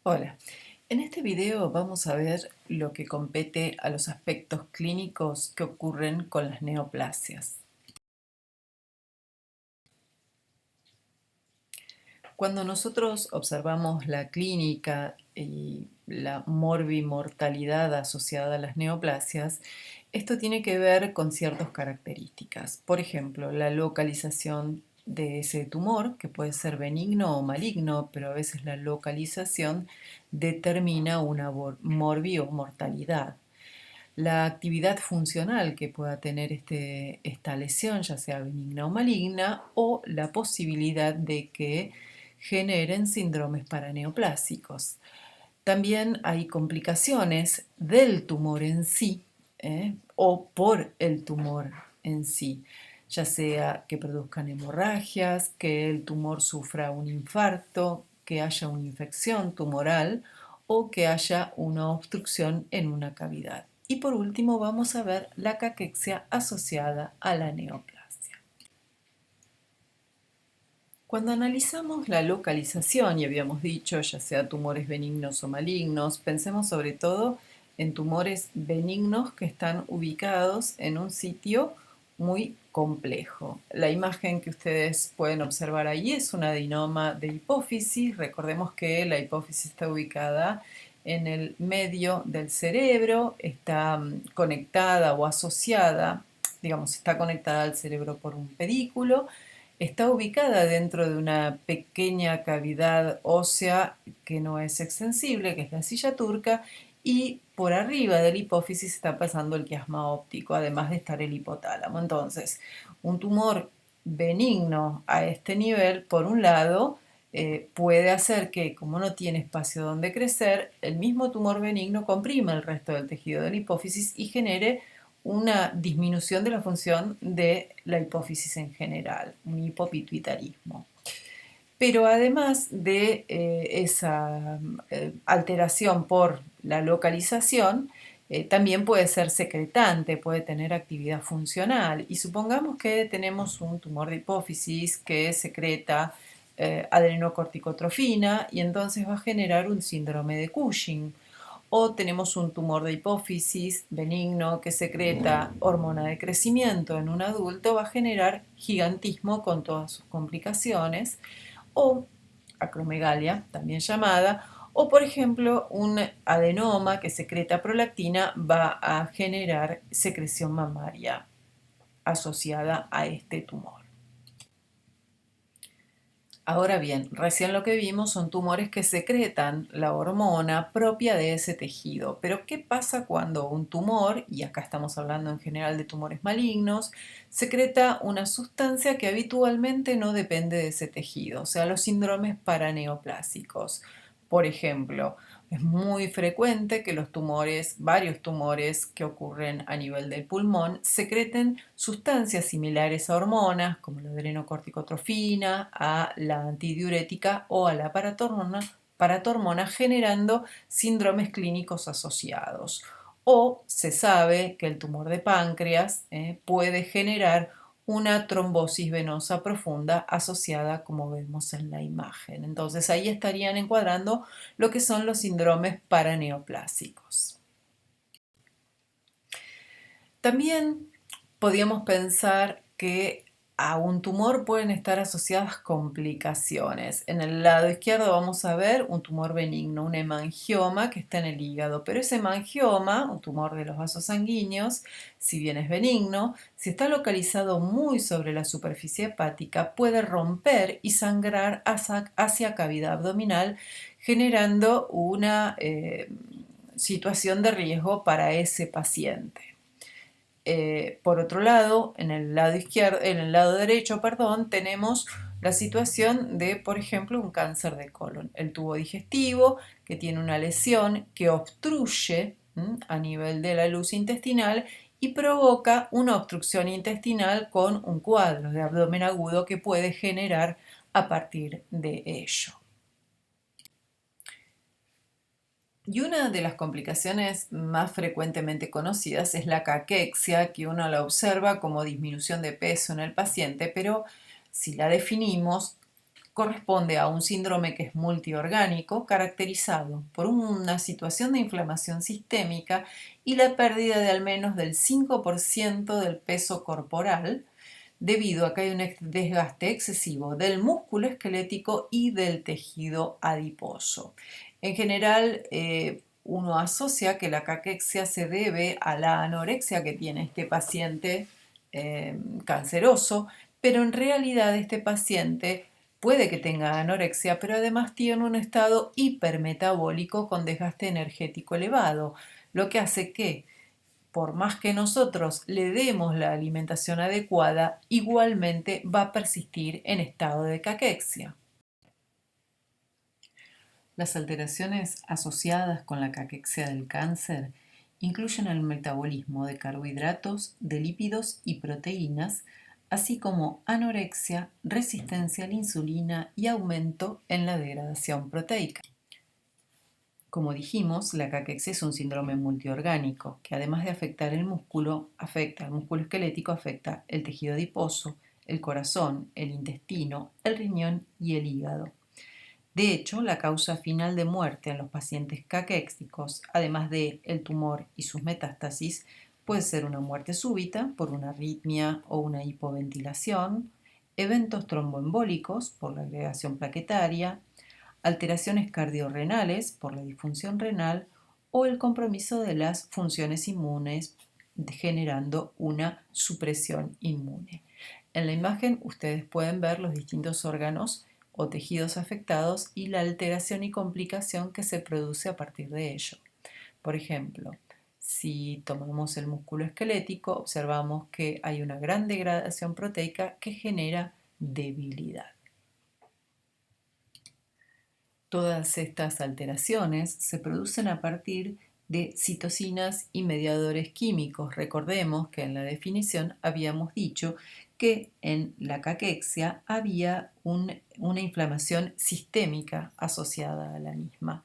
Hola, en este video vamos a ver lo que compete a los aspectos clínicos que ocurren con las neoplasias. Cuando nosotros observamos la clínica y la morbimortalidad asociada a las neoplasias, esto tiene que ver con ciertas características. Por ejemplo, la localización de ese tumor, que puede ser benigno o maligno, pero a veces la localización determina una morbi o mortalidad. La actividad funcional que pueda tener esta lesión, ya sea benigna o maligna, o la posibilidad de que generen síndromes paraneoplásicos. También hay complicaciones del tumor en sí, o por el tumor en sí, ya sea que produzcan hemorragias, que el tumor sufra un infarto, que haya una infección tumoral o que haya una obstrucción en una cavidad. Y por último vamos a ver la caquexia asociada a la neoplasia. Cuando analizamos la localización, y habíamos dicho, ya sea tumores benignos o malignos, pensemos sobre todo en tumores benignos que están ubicados en un sitio muy complejo. La imagen que ustedes pueden observar ahí es un adenoma de hipófisis. Recordemos que la hipófisis está ubicada en el medio del cerebro, está conectada o asociada, digamos, está conectada al cerebro por un pedículo. Está ubicada dentro de una pequeña cavidad ósea que no es extensible, que es la silla turca, y por arriba de la hipófisis está pasando el quiasma óptico, además de estar el hipotálamo. Entonces, un tumor benigno a este nivel, por un lado, puede hacer que, como no tiene espacio donde crecer, el mismo tumor benigno comprima el resto del tejido de la hipófisis y genere una disminución de la función de la hipófisis en general, un hipopituitarismo. Pero además de esa alteración por la localización, también puede ser secretante, puede tener actividad funcional. Y supongamos que tenemos un tumor de hipófisis que secreta adrenocorticotrofina y entonces va a generar un síndrome de Cushing. O tenemos un tumor de hipófisis benigno que secreta hormona de crecimiento en un adulto, va a generar gigantismo con todas sus complicaciones, o acromegalia, también llamada, o por ejemplo un adenoma que secreta prolactina va a generar secreción mamaria asociada a este tumor. Ahora bien, recién lo que vimos son tumores que secretan la hormona propia de ese tejido. Pero ¿qué pasa cuando un tumor, y acá estamos hablando en general de tumores malignos, secreta una sustancia que habitualmente no depende de ese tejido? O sea, los síndromes paraneoplásicos. Por ejemplo, es muy frecuente que los tumores, varios tumores que ocurren a nivel del pulmón, secreten sustancias similares a hormonas, como la adrenocorticotrofina, a la antidiurética o a la paratormona, generando síndromes clínicos asociados. O se sabe que el tumor de páncreas puede generar una trombosis venosa profunda asociada, como vemos en la imagen. Entonces ahí estarían encuadrando lo que son los síndromes paraneoplásicos. También podríamos pensar que a un tumor pueden estar asociadas complicaciones. En el lado izquierdo vamos a ver un tumor benigno, un hemangioma que está en el hígado, pero ese hemangioma, un tumor de los vasos sanguíneos, si bien es benigno, si está localizado muy sobre la superficie hepática, puede romper y sangrar hacia cavidad abdominal, generando una situación de riesgo para ese paciente. Por otro lado, en el lado izquierdo, en el lado derecho, perdón, tenemos la situación de, por ejemplo, un cáncer de colon, el tubo digestivo que tiene una lesión que obstruye a nivel de la luz intestinal y provoca una obstrucción intestinal con un cuadro de abdomen agudo que puede generar a partir de ello. Y una de las complicaciones más frecuentemente conocidas es la caquexia, que uno la observa como disminución de peso en el paciente, pero si la definimos, corresponde a un síndrome que es multiorgánico, caracterizado por una situación de inflamación sistémica y la pérdida de al menos del 5% del peso corporal, debido a que hay un desgaste excesivo del músculo esquelético y del tejido adiposo. En general, uno asocia que la caquexia se debe a la anorexia que tiene este paciente canceroso, pero en realidad este paciente puede que tenga anorexia, pero además tiene un estado hipermetabólico con desgaste energético elevado, lo que hace que por más que nosotros le demos la alimentación adecuada, igualmente va a persistir en estado de caquexia. Las alteraciones asociadas con la caquexia del cáncer incluyen el metabolismo de carbohidratos, de lípidos y proteínas, así como anorexia, resistencia a la insulina y aumento en la degradación proteica. Como dijimos, la caquexia es un síndrome multiorgánico que además de afectar el músculo, afecta al músculo esquelético, afecta el tejido adiposo, el corazón, el intestino, el riñón y el hígado. De hecho, la causa final de muerte en los pacientes caquéxicos, además de el tumor y sus metástasis, puede ser una muerte súbita por una arritmia o una hipoventilación, eventos tromboembólicos por la agregación plaquetaria, alteraciones cardiorrenales por la disfunción renal o el compromiso de las funciones inmunes generando una supresión inmune. En la imagen ustedes pueden ver los distintos órganos o tejidos afectados y la alteración y complicación que se produce a partir de ello. Por ejemplo, si tomamos el músculo esquelético, observamos que hay una gran degradación proteica que genera debilidad. Todas estas alteraciones se producen a partir de citocinas y mediadores químicos. Recordemos que en la definición habíamos dicho que en la caquexia había una inflamación sistémica asociada a la misma.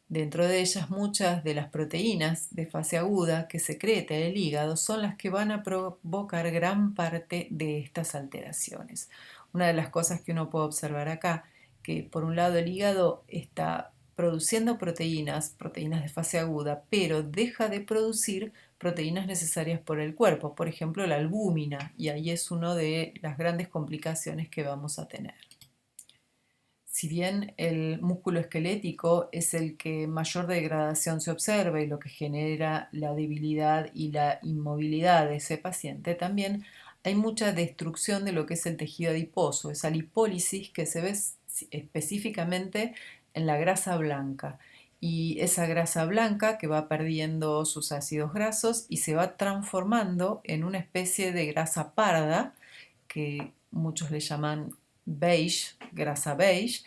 Dentro de ellas, muchas de las proteínas de fase aguda que secreta el hígado son las que van a provocar gran parte de estas alteraciones. Una de las cosas que uno puede observar acá, que por un lado el hígado está produciendo proteínas de fase aguda, pero deja de producir proteínas necesarias por el cuerpo, por ejemplo la albúmina, y ahí es una de las grandes complicaciones que vamos a tener. Si bien el músculo esquelético es el que mayor degradación se observa y lo que genera la debilidad y la inmovilidad de ese paciente, también hay mucha destrucción de lo que es el tejido adiposo, esa lipólisis que se ve específicamente en la grasa blanca. Y esa grasa blanca que va perdiendo sus ácidos grasos y se va transformando en una especie de grasa parda, que muchos le llaman beige, grasa beige,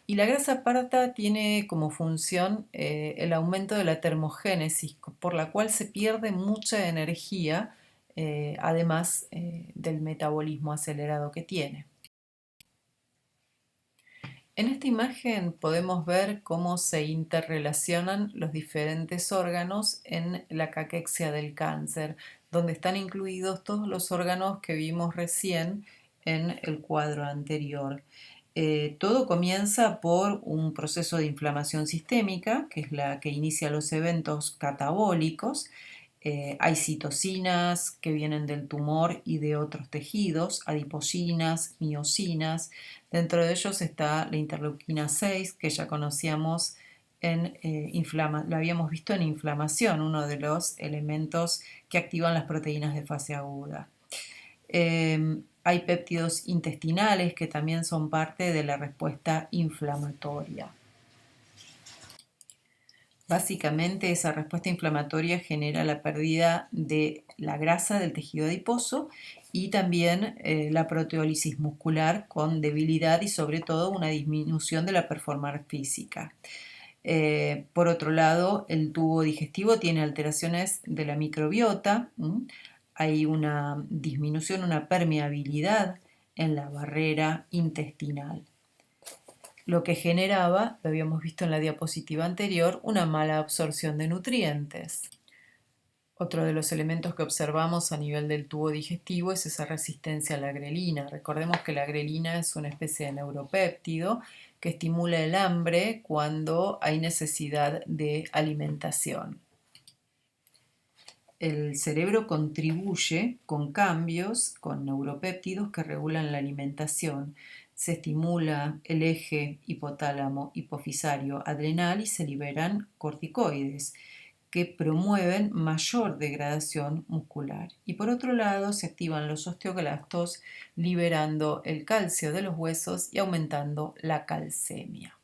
y la grasa parda tiene como función el aumento de la termogénesis, por la cual se pierde mucha energía, además del metabolismo acelerado que tiene. En esta imagen podemos ver cómo se interrelacionan los diferentes órganos en la caquexia del cáncer, donde están incluidos todos los órganos que vimos recién en el cuadro anterior. Todo comienza por un proceso de inflamación sistémica, que es la que inicia los eventos catabólicos. Hay citocinas que vienen del tumor y de otros tejidos, adiposinas, miosinas. Dentro de ellos está la interleuquina 6, que ya conocíamos lo habíamos visto en inflamación, uno de los elementos que activan las proteínas de fase aguda. Hay péptidos intestinales que también son parte de la respuesta inflamatoria. Básicamente esa respuesta inflamatoria genera la pérdida de la grasa del tejido adiposo y también la proteólisis muscular con debilidad y sobre todo una disminución de la performance física. Por otro lado, el tubo digestivo tiene alteraciones de la microbiota, hay una disminución, una permeabilidad en la barrera intestinal, lo que generaba, lo habíamos visto en la diapositiva anterior, una mala absorción de nutrientes. Otro de los elementos que observamos a nivel del tubo digestivo es esa resistencia a la grelina. Recordemos que la grelina es una especie de neuropéptido que estimula el hambre cuando hay necesidad de alimentación. El cerebro contribuye con cambios, con neuropéptidos que regulan la alimentación. Se estimula el eje hipotálamo hipofisario adrenal y se liberan corticoides que promueven mayor degradación muscular. Y por otro lado, se activan los osteoclastos liberando el calcio de los huesos y aumentando la calcemia.